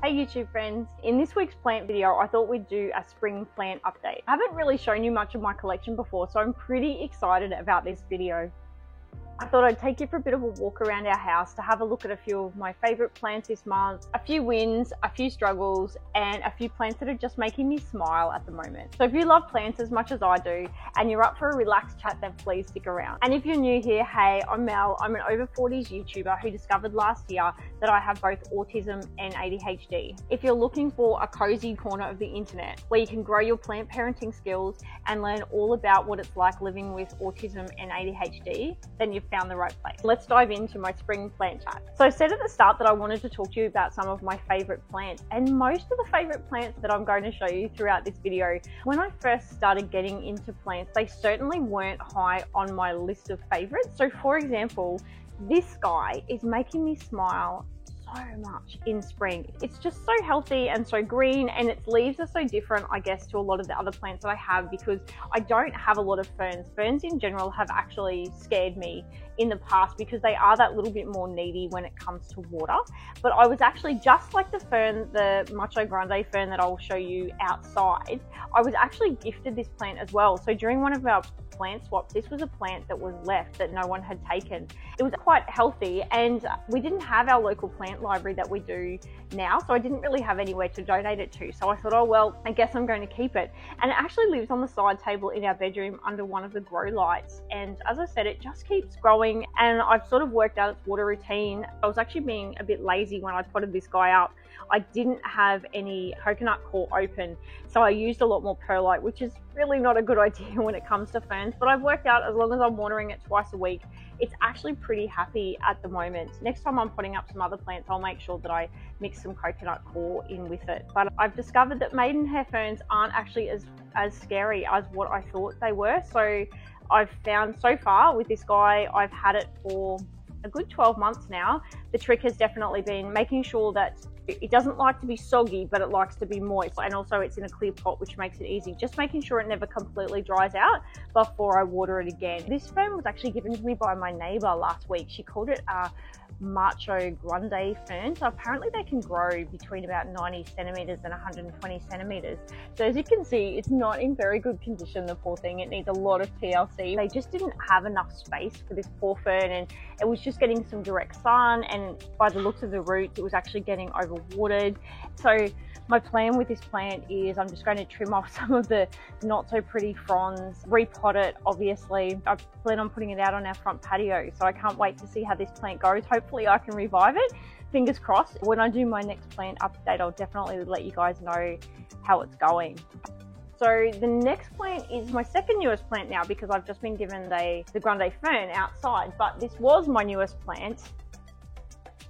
Hey YouTube friends, in this week's plant video I thought we'd do a spring plant update. I haven't really shown you much of my collection before, so I'm pretty excited about this video. I thought I'd take you for a bit of a walk around our house to have a look at a few of my favourite plants this month, a few wins, a few struggles, and a few plants that are just making me smile at the moment. So if you love plants as much as I do, and you're up for a relaxed chat, then please stick around. And if you're new here, hey, I'm Mel. I'm an over 40s YouTuber who discovered last year that I have both autism and ADHD. If you're looking for a cozy corner of the internet where you can grow your plant parenting skills and learn all about what it's like living with autism and ADHD, then you've found the right place. Let's dive into my spring plant chat. So I said at the start that I wanted to talk to you about some of my favorite plants, and most of the favorite plants that I'm going to show you throughout this video, when I first started getting into plants, they certainly weren't high on my list of favorites. So for example, this guy is making me smile so much in spring. It's just so healthy and so green, and its leaves are so different, I guess, to a lot of the other plants that I have because I don't have a lot of ferns. Ferns in general have actually scared me in the past because they are that little bit more needy when it comes to water. But I was actually, just like the fern, the Macho Grande fern that I'll show you outside, I was actually gifted this plant as well. So during one of our plant swaps, this was a plant that was left that no one had taken. It was quite healthy, and we didn't have our local plant library that we do now, so I didn't really have anywhere to donate it to. So I thought, oh well, I guess I'm going to keep it. And it actually lives on the side table in our bedroom under one of the grow lights, and as I said, it just keeps growing, and I've sort of worked out its water routine. I was actually being a bit lazy when I potted this guy up. I didn't have any coconut core open, so I used a lot more perlite, which is really not a good idea when it comes to ferns, but I've worked out as long as I'm watering it twice a week, it's actually pretty happy at the moment. Next time I'm potting up some other plants, I'll make sure that I mix some coconut core in with it. But I've discovered that maidenhair ferns aren't actually as scary as what I thought they were. So I've found so far with this guy, I've had it for a good 12 months now. The trick has definitely been making sure that it doesn't like to be soggy, but it likes to be moist, and also it's in a clear pot, which makes it easy. Just making sure it never completely dries out before I water it again. This fern was actually given to me by my neighbor last week. She called it a Macho Grande fern. So apparently they can grow between about 90 centimeters and 120 centimeters. So as you can see, it's not in very good condition, the poor thing. It needs a lot of TLC. They just didn't have enough space for this poor fern, and it was just getting some direct sun, and by the looks of the roots, it was actually getting overwatered. So my plan with this plant is I'm just going to trim off some of the not so pretty fronds, repot it obviously. I plan on putting it out on our front patio, so I can't wait to see how this plant goes. Hopefully I can revive it, fingers crossed. When I do my next plant update, I'll definitely let you guys know how it's going. So the next plant is my second newest plant now because I've just been given the Grande fern outside, but this was my newest plant.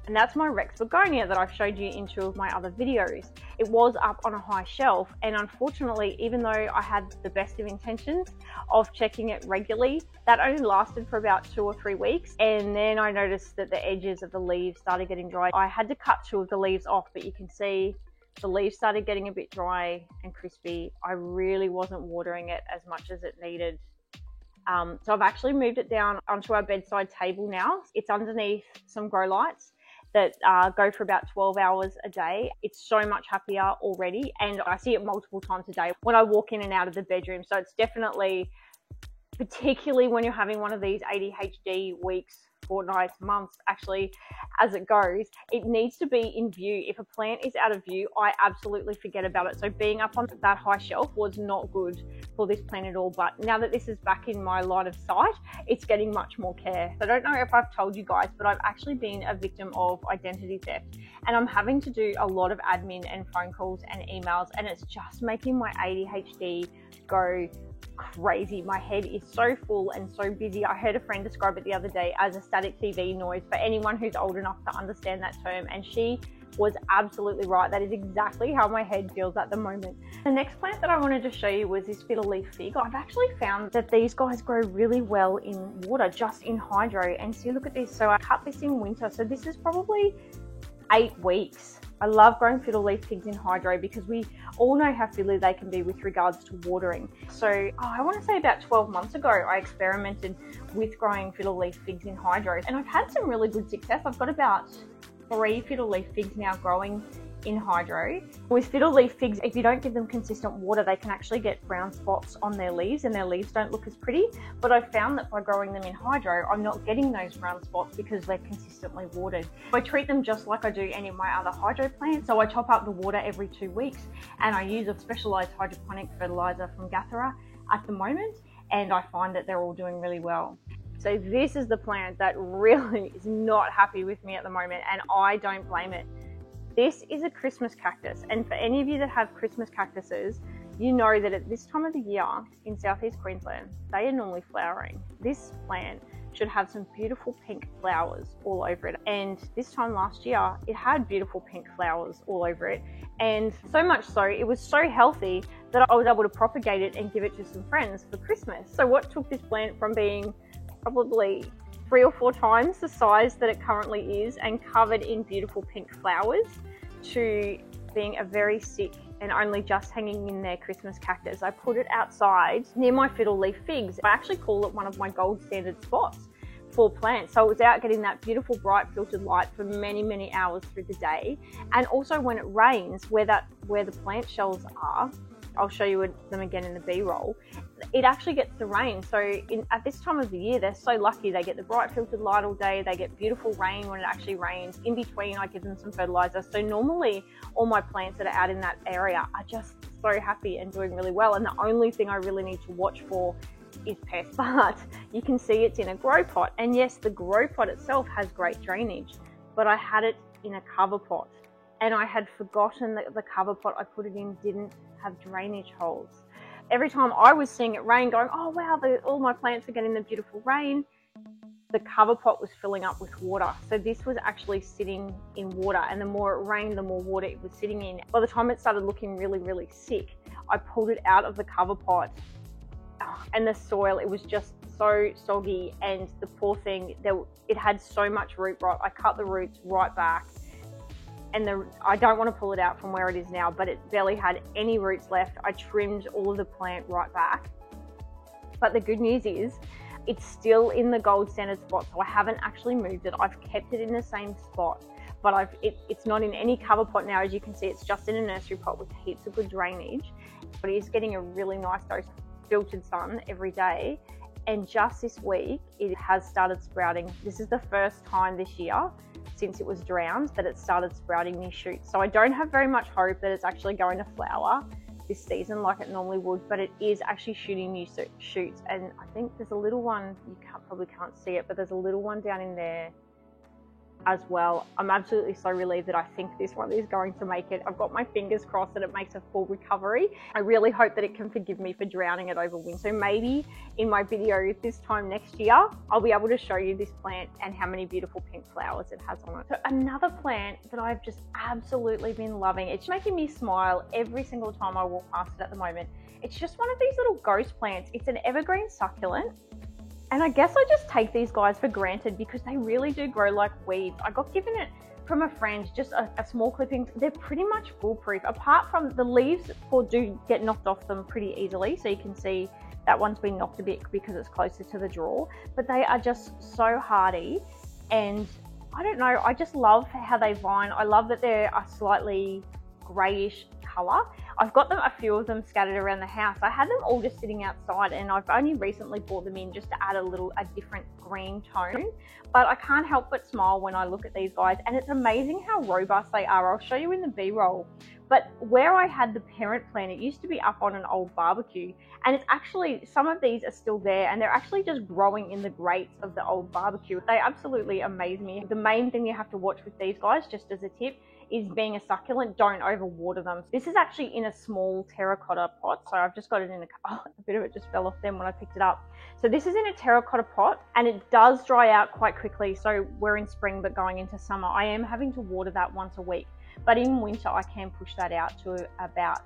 And that's my Rex begonia that I've showed you in two of my other videos. It was up on a high shelf, and unfortunately, even though I had the best of intentions of checking it regularly, that only lasted for about 2 or 3 weeks. And then I noticed that the edges of the leaves started getting dry. I had to cut 2 of the leaves off, but you can see the leaves started getting a bit dry and crispy. I really wasn't watering it as much as it needed. So I've actually moved it down onto our bedside table now. It's underneath some grow lights that go for about 12 hours a day. It's so much happier already, and I see it multiple times a day when I walk in and out of the bedroom. So it's definitely, particularly when you're having one of these ADHD weeks, fortnights, months, actually, as it goes, it needs to be in view. If a plant is out of view, I absolutely forget about it. So being up on that high shelf was not good for this plant at all. But now that this is back in my line of sight, it's getting much more care. I don't know if I've told you guys, but I've actually been a victim of identity theft, and I'm having to do a lot of admin and phone calls and emails, and it's just making my ADHD go crazy. My head is so full and so busy. I heard a friend describe it the other day as a static TV noise for anyone who's old enough to understand that term, and she was absolutely right. That is exactly how my head feels at the moment. The next plant that I wanted to show you was this fiddle leaf fig. I've actually found that these guys grow really well in water, just in hydro. And see, look at this. So I cut this in winter, so this is probably 8 weeks. I love growing fiddle leaf figs in hydro because we all know how fiddly they can be with regards to watering. So I want to say about 12 months ago, I experimented with growing fiddle leaf figs in hydro, and I've had some really good success. I've got about 3 fiddle leaf figs now growing in hydro. With fiddle leaf figs, if you don't give them consistent water, they can actually get brown spots on their leaves and their leaves don't look as pretty. But I've found that by growing them in hydro, I'm not getting those brown spots because they're consistently watered. I treat them just like I do any of my other hydro plants. So I top up the water every 2 weeks and I use a specialized hydroponic fertilizer from Gathera at the moment, and I find that they're all doing really well. So this is the plant that really is not happy with me at the moment, and I don't blame it. This is a Christmas cactus, and for any of you that have Christmas cactuses, you know that at this time of the year in southeast Queensland, they are normally flowering. This plant should have some beautiful pink flowers all over it, and this time last year it had beautiful pink flowers all over it, and so much so it was so healthy that I was able to propagate it and give it to some friends for Christmas. So what took this plant from being probably 3 or 4 times the size that it currently is and covered in beautiful pink flowers to being a very sick and only just hanging in there Christmas cactus. I put it outside near my fiddle leaf figs. I actually call it one of my gold standard spots for plants. So it was out getting that beautiful bright filtered light for many, many hours through the day. And also when it rains, where the plant shells are, I'll show you them again in the B-roll, it actually gets the rain. So at this time of the year, they're so lucky. They get the bright filtered light all day. They get beautiful rain when it actually rains. In between, I give them some fertilizer. So normally all my plants that are out in that area are just so happy and doing really well. And the only thing I really need to watch for is pests. But you can see it's in a grow pot. And yes, the grow pot itself has great drainage, but I had it in a cover pot. And I had forgotten that the cover pot I put it in didn't have drainage holes. Every time I was seeing it rain, going, oh wow, all my plants are getting the beautiful rain, the cover pot was filling up with water. So this was actually sitting in water, and the more it rained, the more water it was sitting in. By the time it started looking really, really sick, I pulled it out of the cover pot, and the soil, it was just so soggy, and the poor thing, it had so much root rot. I cut the roots right back. And I don't want to pull it out from where it is now, but it barely had any roots left. I trimmed all of the plant right back. But the good news is it's still in the gold standard spot, so I haven't actually moved it. I've kept it in the same spot, but it's not in any cover pot now. As you can see, it's just in a nursery pot with heaps of good drainage, but it is getting a really nice dose of filtered sun every day. And just this week, it has started sprouting. This is the first time this year since it was drowned that it started sprouting new shoots. So I don't have very much hope that it's actually going to flower this season like it normally would, but it is actually shooting new shoots. And I think there's a little one, you probably can't see it, but there's a little one down in there as well. I'm absolutely so relieved that I think this one is going to make it. I've got my fingers crossed that it makes a full recovery. I really hope that it can forgive me for drowning it over winter. Maybe in my video this time next year, I'll be able to show you this plant and how many beautiful pink flowers it has on it. So another plant that I've just absolutely been loving, it's making me smile every single time I walk past it at the moment. It's just one of these little ghost plants. It's an evergreen succulent. And I guess I just take these guys for granted because they really do grow like weeds. I got given it from a friend, just a small clipping. They're pretty much foolproof, apart from the leaves do get knocked off them pretty easily. So you can see that one's been knocked a bit because it's closer to the drawer, but they are just so hardy. And I don't know, I just love how they vine. I love that they're a slightly grayish color. I've got a few of them scattered around the house. I had them all just sitting outside, and I've only recently brought them in just to add a different green tone. But I can't help but smile when I look at these guys, and it's amazing how robust they are. I'll show you in the B-roll. But where I had the parent plant, it used to be up on an old barbecue, and it's actually, some of these are still there, and they're actually just growing in the grates of the old barbecue. They absolutely amaze me. The main thing you have to watch with these guys, just as a tip, is being a succulent, don't overwater them. This is actually in a small terracotta pot, so I've just got it in a bit of it just fell off then when I picked it up. So this is in a terracotta pot, and it does dry out quite quickly. So we're in spring, but going into summer, I am having to water that once a week. But in winter, I can push that out to about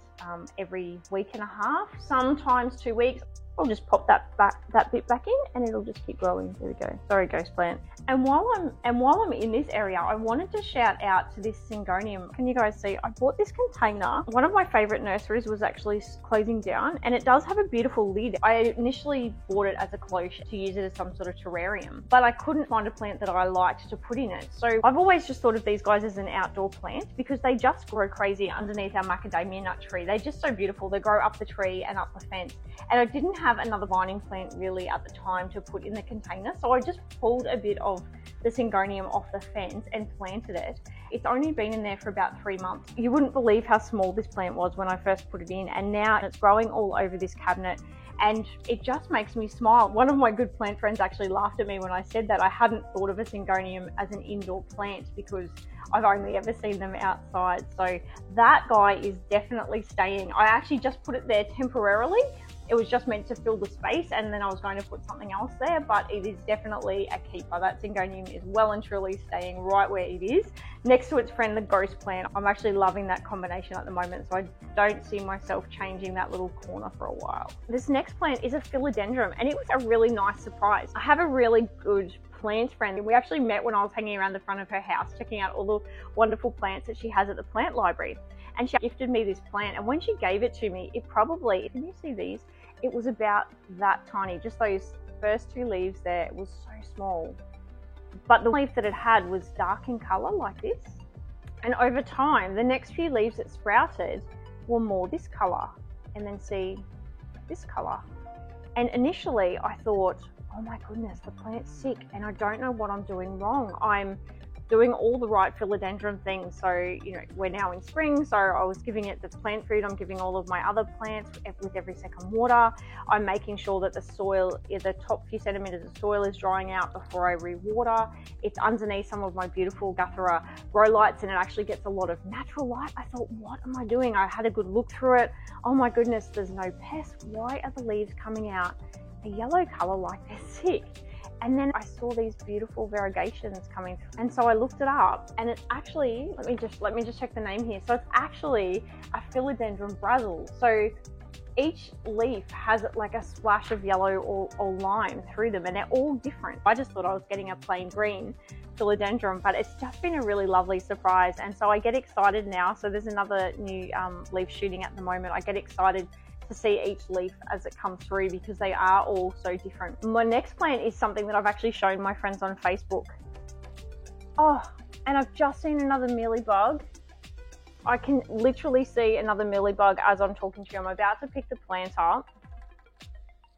every week and a half, sometimes 2 weeks. I'll just pop that bit back in and it'll just keep growing. There we go. Sorry, ghost plant. And while I'm in this area, I wanted to shout out to this Syngonium. Can you guys see? I bought this container. One of my favorite nurseries was actually closing down, and it does have a beautiful lid. I initially bought it as a cloche to use it as some sort of terrarium, but I couldn't find a plant that I liked to put in it. So I've always just thought of these guys as an outdoor plant because they just grow crazy underneath our macadamia nut tree. They're just so beautiful. They grow up the tree and up the fence. And I didn't have another vining plant really at the time to put in the container, so I just pulled a bit of the Syngonium off the fence and planted it. It's only been in there for about 3 months. You wouldn't believe how small this plant was when I first put it in, and now it's growing all over this cabinet, and it just makes me smile. One of my good plant friends actually laughed at me when I said that I hadn't thought of a Syngonium as an indoor plant because I've only ever seen them outside. So that guy is definitely staying. I actually just put it there temporarily. It was just meant to fill the space, and then I was going to put something else there, but it is definitely a keeper. That Syngonium is well and truly staying right where it is, next to its friend, the ghost plant. I'm actually loving that combination at the moment, so I don't see myself changing that little corner for a while. This next plant is a philodendron, and it was a really nice surprise. I have a really good plant friend, and we actually met when I was hanging around the front of her house, checking out all the wonderful plants that she has at the plant library. And she gifted me this plant, and when she gave it to me, it probably, can you see these? It was about that tiny, just those first 2 leaves there. It was so small. But the leaf that it had was dark in color like this. And over time, the next few leaves that sprouted were more this color, and then see this color. And initially I thought, oh my goodness, the plant's sick and I don't know what I'm doing wrong. I'm doing all the right philodendron things. So, you know, we're now in spring, so I was giving it the plant food. I'm giving all of my other plants with every second water. I'm making sure that the soil, the top few centimeters of soil is drying out before I re-water. It's underneath some of my beautiful Guthera grow lights, and it actually gets a lot of natural light. I thought, what am I doing? I had a good look through it. Oh my goodness, there's no pests. Why are the leaves coming out a yellow color like they're sick? And then I saw these beautiful variegations coming through. And so I looked it up, and it's actually, let me just check the name here. So it's actually a Philodendron Brazil. So each leaf has like a splash of yellow or lime through them, and they're all different. I just thought I was getting a plain green philodendron, but it's just been a really lovely surprise. And so I get excited now. So there's another new leaf shooting at the moment. I get excited to see each leaf as it comes through because they are all so different. My next plant is something that I've actually shown my friends on Facebook. Oh, and I've just seen another mealybug. I can literally see another mealybug as I'm talking to you. I'm about to pick the plant up.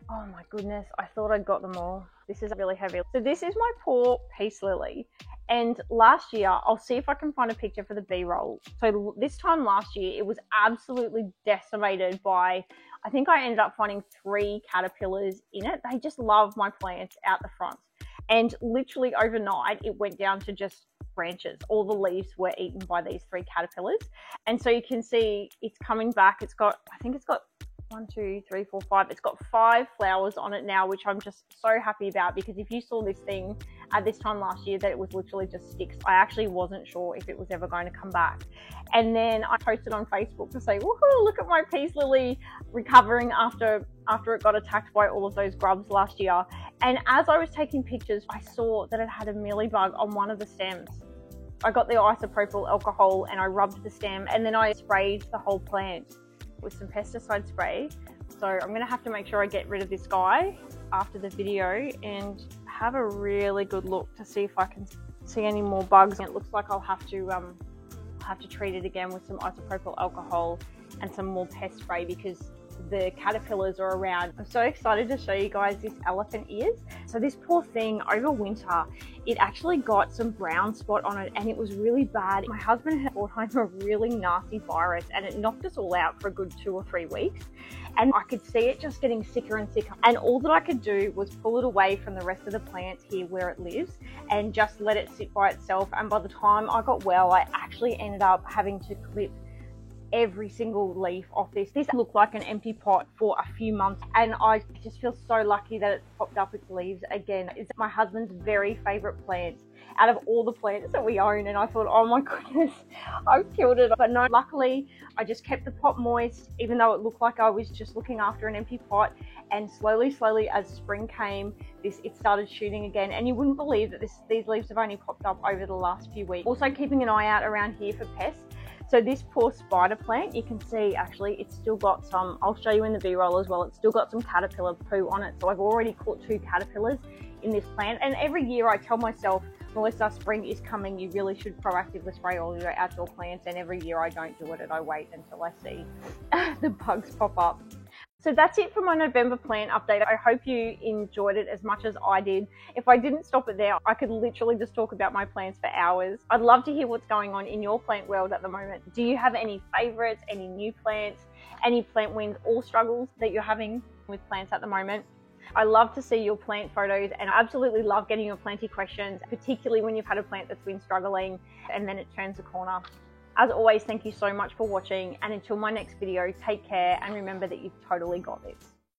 Oh my goodness, I thought I'd got them all. This is really heavy. So this is my poor peace lily. And last year, I'll see if I can find a picture for the B-roll. So this time last year, it was absolutely decimated by, I think I ended up finding 3 caterpillars in it. They just love my plants out the front. And literally overnight, it went down to just branches. All the leaves were eaten by these 3 caterpillars. And so you can see it's coming back. It's got, I think it's got 1, 2, 3, 4, 5. It's got 5 flowers on it now, which I'm just so happy about, because if you saw this thing at this time last year, that it was literally just sticks. I actually wasn't sure if it was ever going to come back. And then I posted on Facebook to say, woohoo, look at my peace lily recovering after it got attacked by all of those grubs last year. And as I was taking pictures, I saw that it had a mealybug on one of the stems. I got the isopropyl alcohol and I rubbed the stem, and then I sprayed the whole plant with some pesticide spray. So I'm going to have to make sure I get rid of this guy after the video and have a really good look to see if I can see any more bugs. It looks like I'll have to treat it again with some isopropyl alcohol and some more pest spray because the caterpillars are around. I'm so excited to show you guys this elephant ears. So this poor thing over winter, it actually got some brown spot on it and it was really bad. My husband had brought home a really nasty virus and it knocked us all out for a good 2 or 3 weeks. And I could see it just getting sicker and sicker. And all that I could do was pull it away from the rest of the plants here where it lives and just let it sit by itself. And by the time I got well, I actually ended up having to clip every single leaf off this. This looked like an empty pot for a few months, and I just feel so lucky that it's popped up its leaves again. It's my husband's very favorite plant out of all the plants that we own, and I thought, oh my goodness, I've killed it. But no, luckily I just kept the pot moist, even though it looked like I was just looking after an empty pot. And slowly as spring came, it started shooting again, and you wouldn't believe that these leaves have only popped up over the last few weeks. Also keeping an eye out around here for pests. So this poor spider plant, you can see actually it's still got some, I'll show you in the B-roll as well, it's still got some caterpillar poo on it. So I've already caught 2 caterpillars in this plant, and every year I tell myself, Melissa, spring is coming, you really should proactively spray all your outdoor plants, and every year I don't do it and I wait until I see the bugs pop up. So that's it for my November plant update. I hope you enjoyed it as much as I did. If I didn't stop it there, I could literally just talk about my plants for hours. I'd love to hear what's going on in your plant world at the moment. Do you have any favorites, any new plants, any plant wins or struggles that you're having with plants at the moment? I love to see your plant photos, and I absolutely love getting your planty questions, particularly when you've had a plant that's been struggling and then it turns a corner. As always, thank you so much for watching, and until my next video, take care and remember that you've totally got this.